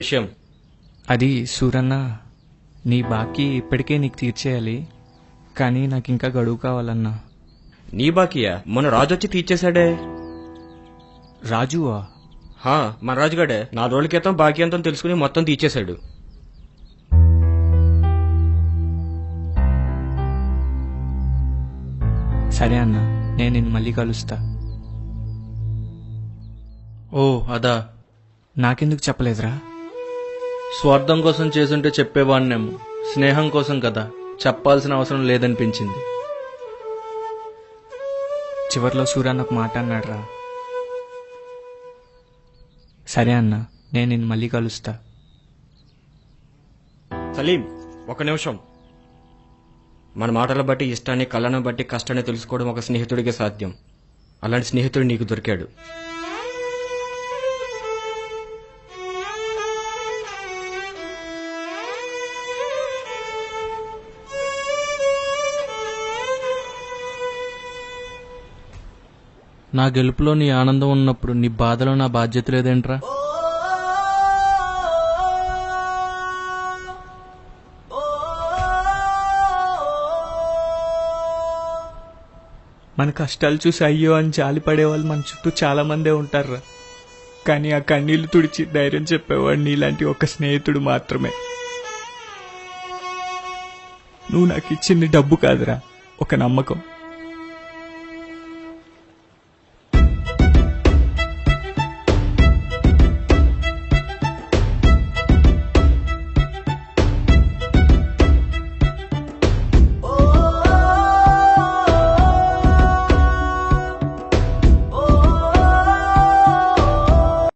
విషయం. అది సూరన్న, నీ బాకీ ఇప్పటికే నీకు తీర్చేయాలి, కానీ నాకు ఇంకా గడువు కావాలన్నా. నీ బాకీయా? మొన్న రాజు వచ్చి తీర్చేశాడే. రాజువా? మన రాజుగాడే 4 రోజుల క్రితం బాకీ అంతా తెలుసుకుని మొత్తం తీర్చేశాడు. సరే అన్న, నేను నిన్ను మళ్ళీ కలుస్తా. ఓ అదా, నాకెందుకు చెప్పలేదురా? స్వార్థం కోసం చేసుంటే చెప్పేవాడినేమో, స్నేహం కోసం కదా, చెప్పాల్సిన అవసరం లేదనిపించింది. చివర్లో సూరన్న ఒక మాట అన్నాడురా. సరే అన్న, నేను నిన్ను మళ్ళీ కలుస్తా. సలీం, ఒక నిమిషం. మన మాటల బట్టి ఇష్టాన్ని, కళ్ళను బట్టి కష్టాన్ని తెలుసుకోవడం ఒక స్నేహితుడికే సాధ్యం. అలాంటి స్నేహితుడు నీకు దొరికాడు. నా గెలుపులో నీ ఆనందం ఉన్నప్పుడు నీ బాధలో నా బాధ్యత లేదేంట్రా? మన కష్టాలు చూసి అయ్యో అని జాలి పడేవాళ్ళు మన చుట్టూ చాలా మందే ఉంటారా, కానీ ఆ కన్నీళ్లు తుడిచి ధైర్యం చెప్పేవాడు నీలాంటి ఒక స్నేహితుడు మాత్రమే. నువ్వు నాకు ఇచ్చింది డబ్బు కాదురా, ఒక నమ్మకం.